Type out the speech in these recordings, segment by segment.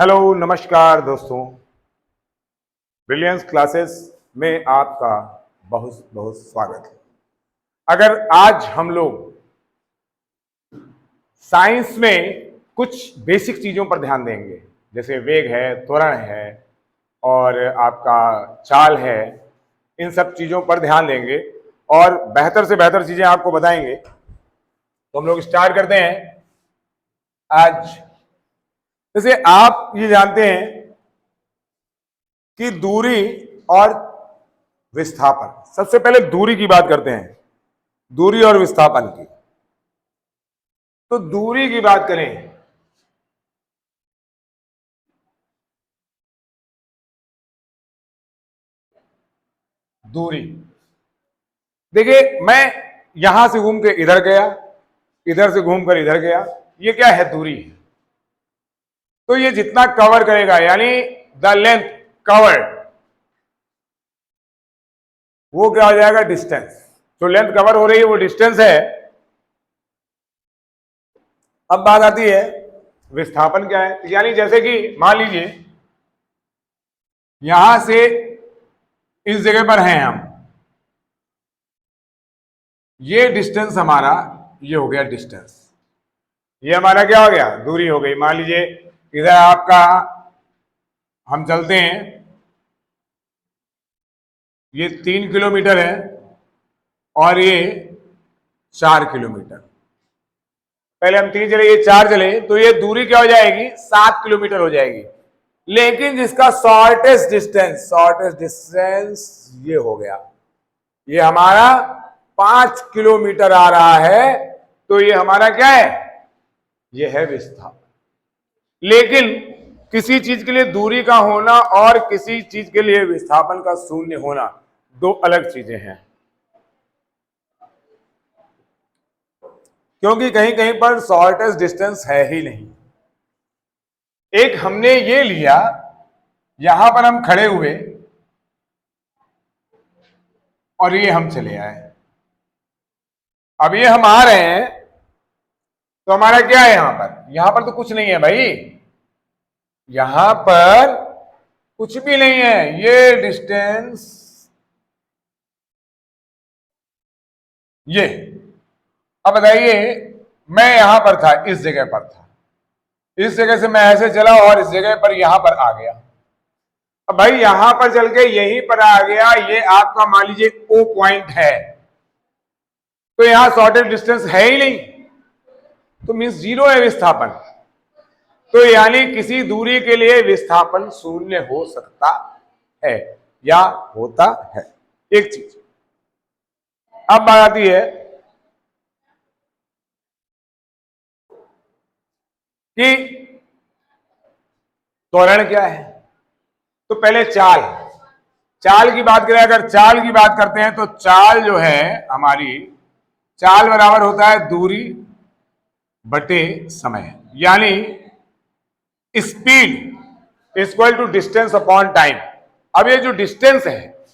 Hello नमस्कार दोस्तों। Brilliance classes में आपका बहुत बहुत स्वागत है। अगर आज हम लोग साइंस में कुछ बेसिक चीजों पर ध्यान देंगे, जैसे वेग है, त्वरण है और आपका चाल है, इन सब चीजों पर ध्यान देंगे और बेहतर से बेहतर चीजें आपको बताएंगे, तो हम लोग स्टार्ट करते हैं आज। जैसे आप ये जानते हैं कि दूरी और विस्थापन, सबसे पहले दूरी की बात करते हैं, दूरी और विस्थापन की। तो दूरी की बात करें दूरी, देखिए मैं यहां से घूम के इधर गया, इधर से घूमकर इधर गया, ये क्या है? दूरी है। तो ये जितना कवर करेगा यानी द लेंथ कवर्ड, वो क्या हो जाएगा? डिस्टेंस। जो लेंथ कवर हो रही है वो डिस्टेंस है। अब बात आती है विस्थापन क्या है। यानी जैसे कि मान लीजिए यहां से इस जगह पर हैं हम, ये डिस्टेंस हमारा, ये हो गया डिस्टेंस, ये हमारा क्या हो गया? दूरी हो गई। मान लीजिए इधर आपका हम चलते हैं, ये 3 किलोमीटर है और ये 4 किलोमीटर। पहले हम 3 चले, ये 4 चले, तो ये दूरी क्या हो जाएगी? 7 किलोमीटर हो जाएगी। लेकिन जिसका शॉर्टेस्ट डिस्टेंस ये हो गया, ये हमारा 5 किलोमीटर आ रहा है। तो ये हमारा क्या है? ये है विस्थापन। लेकिन किसी चीज के लिए दूरी का होना और किसी चीज के लिए विस्थापन का शून्य होना दो अलग चीजें हैं। क्योंकि कहीं कहीं पर शॉर्टेस्ट डिस्टेंस है ही नहीं। एक हमने ये लिया, यहां पर हम खड़े हुए और ये हम चले आए। अब ये हम आ रहे हैं तो हमारा क्या है? यहां पर तो कुछ नहीं है भाई, यहां पर कुछ भी नहीं है। ये डिस्टेंस, ये, अब बताइए मैं यहां पर था, इस जगह पर था, इस जगह से मैं ऐसे चला और इस जगह पर यहां पर आ गया। अब भाई यहां पर चल के यहीं पर आ गया, ये आपका मान लीजिए ओ पॉइंट है, तो यहां शॉर्टेज डिस्टेंस है ही नहीं, तो मीन्स जीरो है विस्थापन। तो यानी किसी दूरी के लिए विस्थापन शून्य हो सकता है या होता है। एक चीज। अब बात आती है कि त्वरण क्या है। तो पहले चाल, चाल की बात करें, अगर चाल की बात करते हैं तो चाल जो है हमारी, चाल बराबर होता है दूरी बटे समय, यानी speed equal to distance upon time. अब ये जो डिस्टेंस है,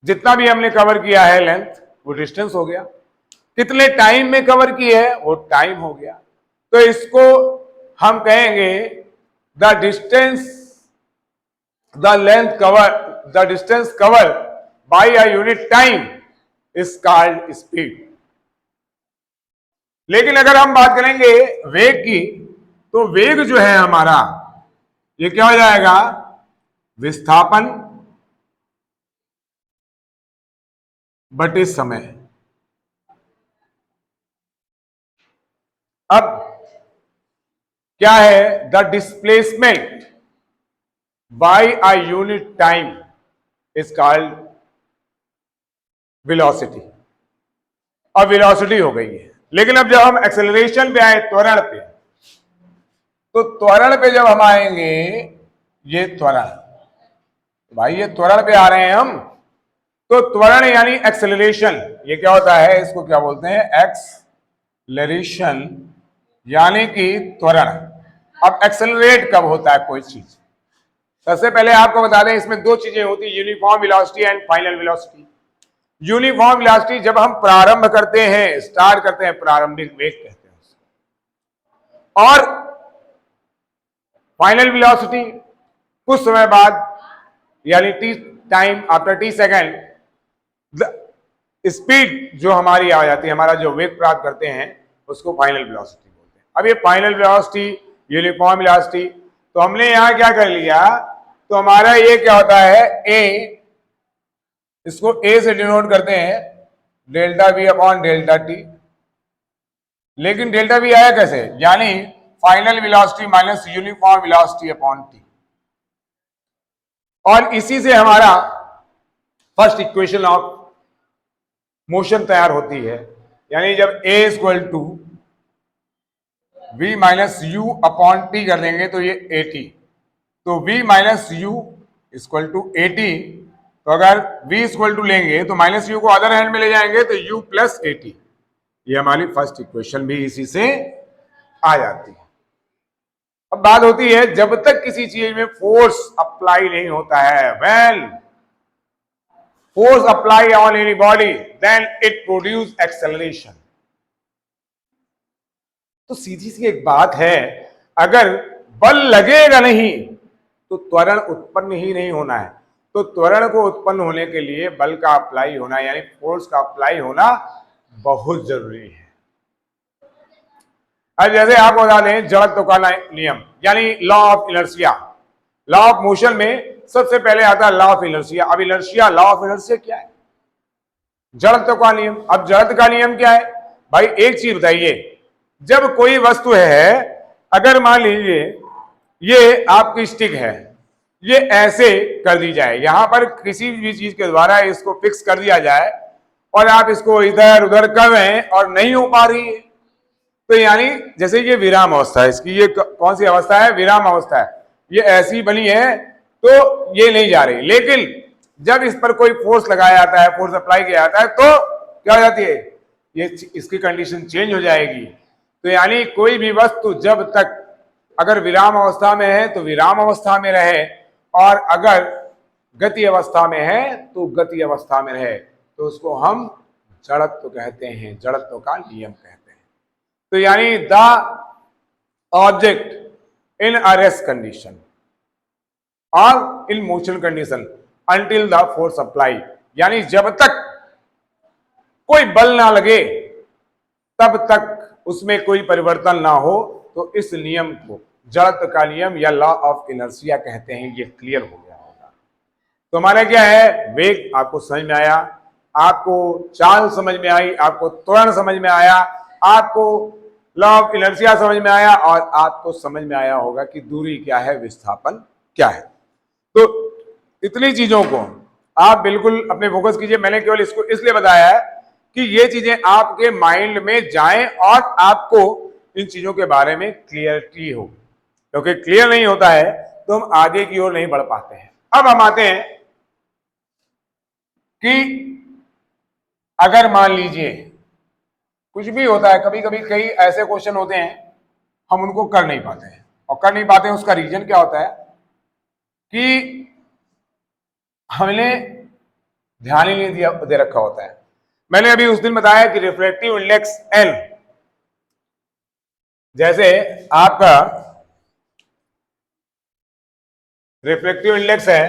जितना भी हमने कवर किया है लेंथ, वो डिस्टेंस हो गया। कितने टाइम में कवर की है, वो टाइम हो गया। तो इसको हम कहेंगे the distance, the length cover, the distance cover by a unit time is called speed. लेकिन अगर हम बात करेंगे वेग की, तो वेग जो है हमारा, ये क्या हो जाएगा? विस्थापन बटे समय। अब क्या है? The displacement bye a unit time is called velocity. अब वेलोसिटी हो गई है। लेकिन अब जब हम एक्सेलरेशन पे आए, त्वरण पे, तो त्वरण पे जब हम आएंगे, ये त्वरण, भाई ये त्वरण पे आ रहे हैं हम, तो त्वरण यानी एक्सेलरेशन, ये क्या होता है? इसको क्या बोलते हैं? एक्सेलरेशन, यानी कि त्वरण। अब एक्सेलरेट कब होता है कोई चीज? सबसे पहले आपको बता दें, इसमें दो चीजें होती है, uniform velocity and final velocity. Uniform velocity जब हम प्रारंभ करते हैं, स्टार्ट करते हैं, प्रारंभिक वेग कहते हैं उसको। और फाइनल वेलोसिटी कुछ समय बाद यानी T time after T second speed जो हमारी आ जाती है, हमारा जो वेग प्राप्त करते हैं उसको फाइनल वेलोसिटी बोलते हैं। अब ये फाइनल वेलोसिटी, यूनिफॉर्म वेलोसिटी, तो हमने यहां क्या कर लिया, तो हमारा ये क्या होता है ए, इसको ए से डिनोट करते हैं delta we upon delta T. लेकिन डेल्टा वी आया कैसे, यानी final velocity minus uniform velocity upon T. और इसी से हमारा फर्स्ट इक्वेशन ऑफ मोशन तैयार होती है, यानी जब a equal to v minus u upon t कर देंगे तो ये at, तो v minus u equal to at, तो अगर v इक्वल टू लेंगे तो माइनस यू को अदर हैंड में ले जाएंगे तो u प्लस at, ये हमारी फर्स्ट इक्वेशन भी इसी से आ जाती है। अब बात होती है जब तक किसी चीज में फोर्स अप्लाई नहीं होता है, when force apply on any body then it produce acceleration। तो सीधी सी एक बात है, अगर बल लगेगा नहीं तो त्वरण उत्पन्न ही नहीं होना है। तो त्वरण को उत्पन्न होने के लिए बल का अप्लाई होना यानी फोर्स का अप्लाई होना बहुत जरूरी है। अब जैसे आपको बता दें जड़त्व का नियम यानी law of inertia, law of motion में सबसे पहले आता है लॉ ऑफ इनर्शिया। अब इनर्शिया, लॉ ऑफ इनर्शिया क्या है, जड़त्व का नियम। अब जड़त्व का नियम क्या है भाई, एक चीज बताइए, जब कोई वस्तु है, अगर मान लीजिए ये आपकी स्टिक है, ये ऐसे कर दी जाए, यहां पर किसी भी चीज के द्वारा इसको फिक्स कर दिया जाए और आप इसको इधर उधर कर रहे हैं और नहीं हो पा रही है, तो यानी जैसे ये विराम अवस्था है, इसकी ये कौन सी अवस्था है, विराम अवस्था है, ये ऐसी बनी है तो ये नहीं जा रही। लेकिन जब इस पर कोई फोर्स लगाया जाता है, फोर्स अप्लाई किया जाता है, तो क्या हो जाती है, ये इसकी कंडीशन चेंज हो जाएगी। तो यानी कोई भी वस्तु जब तक अगर विराम अवस्था में है तो विराम अवस्था में रहे, और अगर गति अवस्था में है तो गति अवस्था में रहे, तो उसको हम जड़त्व कहते हैं, जड़त्व का नियम कहते हैं। तो यानी the object in a rest condition और in motion condition until the force apply, यानी जब तक कोई बल ना लगे तब तक उसमें कोई परिवर्तन ना हो, तो इस नियम को जड़त्व का नियम या लॉ ऑफ इनर्शिया कहते हैं। ये क्लियर हो गया होगा। तो हमारा क्या है, वेग आपको समझ में आया, आपको चाल समझ में आई, आपको त्वरण समझ में आया, आपको लॉ ऑफ इनर्शिया समझ में आया, और आपको समझ में आया होगा कि दूरी क्या है, विस्थापन क्या है। तो इतनी चीजों को आप बिल्कुल अपने फोकस कीजिए। मैंने केवल इसको इसलिए बताया है कि ये चीजें आपके माइंड में जाएं और आपको इन चीजों के बारे में क्लियरिटी हो, क्योंकि क्लियर नहीं होता है तो हम आगे की ओर नहीं बढ़ पाते हैं। अब हम आते हैं कि अगर मान लीजिए कुछ भी होता है, कभी कभी कई ऐसे क्वेश्चन होते हैं हम उनको कर नहीं पाते हैं, और कर नहीं पाते हैं उसका रीजन क्या होता है कि हमने ध्यान ही नहीं दिया दे रखा होता है। मैंने अभी उस दिन बताया कि रिफ्रैक्टिव इंडेक्स एल, जैसे आपका रिफ्रैक्टिव इंडेक्स है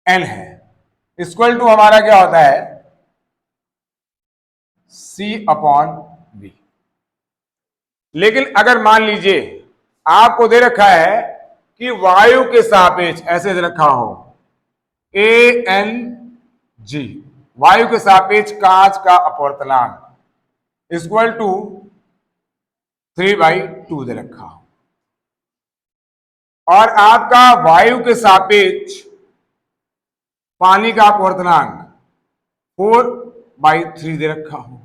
एन है, इक्वल टू हमारा क्या होता है सी अपॉन बी। लेकिन अगर मान लीजिए आपको दे रखा है कि वायु के सापेक्ष ऐसे दे रखा हो ए एन जी, वायु के सापेक्ष कांच का अपवर्तनांक इक्वल टू 3/2 दे रखा हो, और आपका वायु के सापेक्ष पानी का अपवर्तनांक 4/3 दे रखा हो।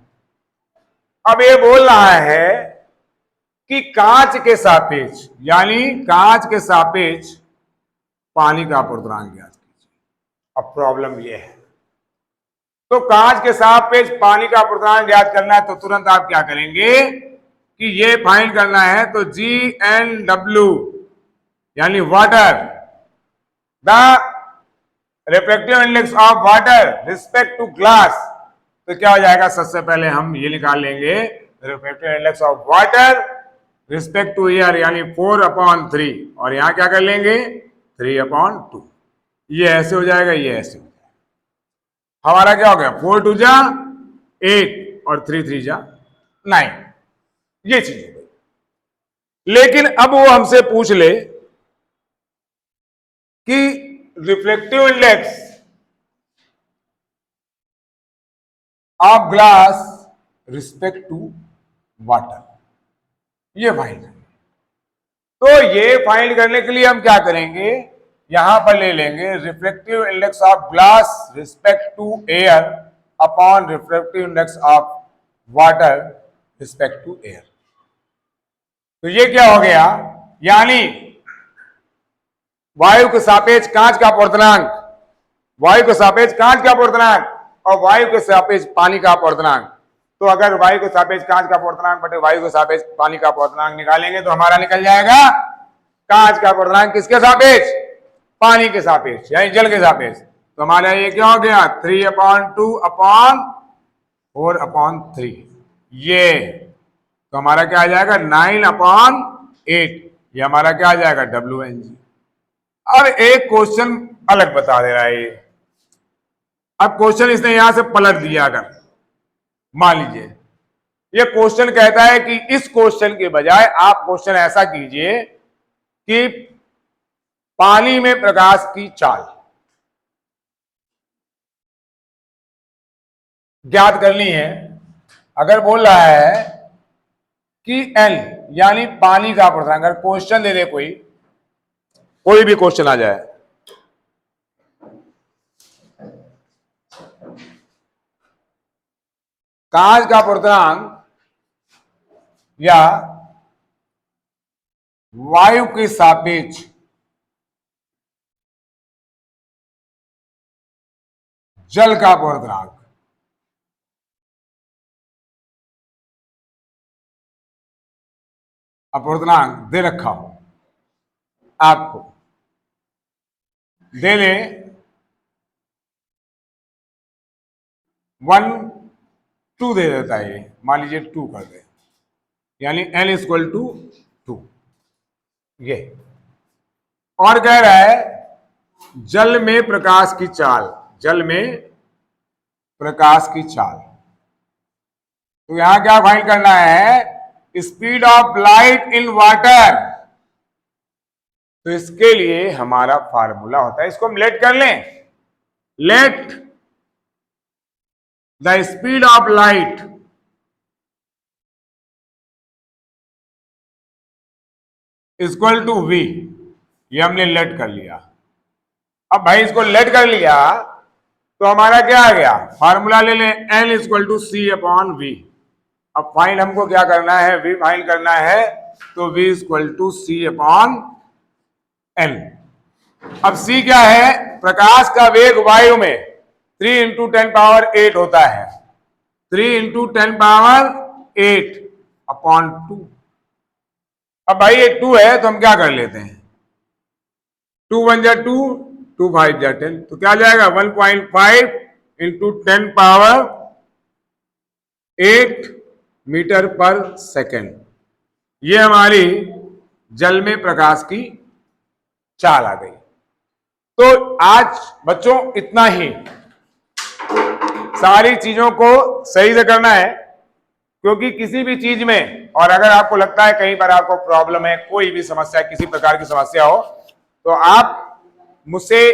अब ये बोल रहा है कि कांच के सापेक्ष, यानी कांच के सापेक्ष पानी का अपवर्तनांक ज्ञात कीजिए। अब प्रॉब्लम ये है, तो कांच के सापेक्ष पानी का अपवर्तनांक ज्ञात करना है, तो तुरंत आप क्या करेंगे कि ये फाइंड करना है, तो GNW यानी water, the refractive index of water respect to glass, तो क्या हो जाएगा, सबसे पहले हम ये निकाल लेंगे refractive index of water respect two year यानी 4/3, और यहां क्या कर लेंगे 3/2। ये ऐसे हो जाएगा, ये ऐसे हो जाएगा। हमारा क्या हो गया 4 2 जा 8 और 3 3 जा 9। ये चीज हो गई। लेकिन अब वो हमसे पूछ ले कि reflective index of glass respect to water, ये फाइंड करना। तो ये फाइंड करने के लिए हम क्या करेंगे, यहां पर ले लेंगे reflective index of glass respect to air upon reflective index of water respect to air. तो ये क्या हो गया, यानी वायु के सापेक्ष कांच का अपवर्तनांक, वायु के सापेक्ष कांच का अपवर्तनांक और वायु के सापेक्ष पानी का अपवर्तनांक। तो अगर वायु के सापेक्ष कांच का अपवर्तनांक बटे वायु के सापेक्ष पानी का अपवर्तनांक निकालेंगे तो हमारा निकल जाएगा कांच का अपवर्तनांक किसके सापेक्ष, पानी के सापेक्ष यानी जल के सापेक्ष। तो हमारा ये क्या हो गया 3/2/4/3। ये तो हमारा क्या आ जाएगा 9/8। ये हमारा क्या आ जाएगा WNG। और एक क्वेश्चन अलग बता दे रहा है ये। अब क्वेश्चन इसने यहां से पलट दिया, अगर मान लीजिए ये क्वेश्चन कहता है कि इस क्वेश्चन के बजाय आप क्वेश्चन ऐसा कीजिए कि पानी में प्रकाश की चाल ज्ञात करनी है। अगर बोल रहा है कि L यानी पानी का अपवर्तनांक, अगर क्वेश्चन दे दे कोई भी क्वेश्चन आ जाए, कांच का अपवर्तनांक या वायु के सापेक्ष जल का अपवर्तनांक, अपवर्तनांक दे रखा हो, आपको दे ले 1 2 दे देता है, ये मान लीजिए 2 कर दे, यानी L = 2। ये और कह रहा है जल में प्रकाश की चाल, जल में प्रकाश की चाल। तो यहां क्या फाइंड करना है, speed of light in water. तो इसके लिए हमारा फार्मूला होता है, इसको हम लेट कर लें, let the speed of light equal to V। ये हमने लेट कर लिया। अब भाई इसको लेट कर लिया तो हमारा क्या आ गया, फार्मूला ले लें L = C/V। अब फाइंड हमको क्या करना है, V फाइंड करना है, तो V = C/L। अब C क्या है, प्रकाश का वेग वायु में 3 × 10⁸ होता है, 3 × 10⁸/2। अब भाई ये 2 है तो हम क्या कर लेते हैं, 2 1 जा 2, 2 5 जा 10, तो क्या जाएगा 1.5 × 10⁸ मीटर/सेकंड। ये हमारी जल में प्रकाश की चाल आ गई। तो आज बच्चों इतना ही, सारी चीजों को सही से करना है, क्योंकि किसी भी चीज में, और अगर आपको लगता है कहीं पर आपको प्रॉब्लम है, कोई भी समस्या, किसी प्रकार की समस्या हो, तो आप मुझसे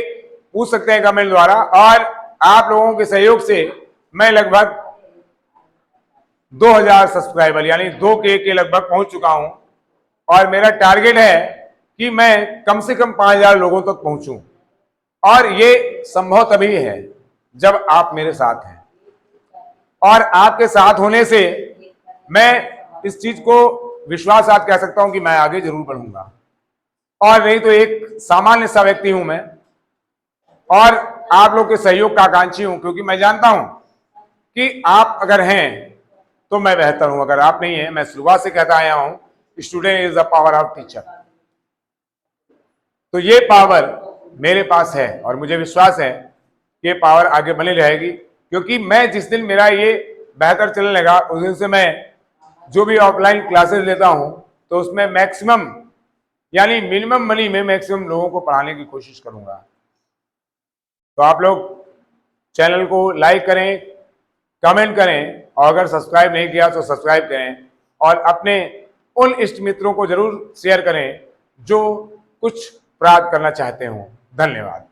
पूछ सकते हैं कमेंट द्वारा। और आप लोगों के सहयोग से मैं लगभग 2000 सब्सक्राइबर यानी 2K के लगभग पहुंच चुका हूं, और मेरा टारगेट है कि मैं कम से कम 5000 लोगों तक पहुंचूं। और ये संभव तभी है जब आप मेरे साथ हैं, और आपके साथ होने से मैं इस चीज को विश्वास साथ कह सकता हूं कि मैं आगे जरूर बढ़ूंगा। और नहीं तो एक सामान्य सा व्यक्ति हूं मैं, और आप लोग के सहयोग का आकांक्षी हूं, क्योंकि मैं जानता हूं कि आप अगर हैं तो मैं बेहतर हूं, अगर आप नहीं है, मैं शुरुआत से कहता आया हूं, student is the power of teacher. तो ये पावर मेरे पास है, और मुझे विश्वास है कि ये पावर आगे बनी रहेगी, क्योंकि मैं जिस दिन मेरा ये बेहतर चलने लगा, उस दिन से मैं जो भी ऑफलाइन क्लासेस लेता हूं, तो उसमें मैक्सिमम यानी मिनिमम मनी में मैक्सिमम लोगों को पढ़ाने की कोशिश करूंगा। तो आप लोग चैनल को लाइक करें, कमेंट करें, और अगर सब्सक्राइब नहीं किया तो सब्सक्राइब करें, और अपने उन इष्ट मित्रों को जरूर शेयर करें जो कुछ प्राप्त करना चाहते हो। धन्यवाद।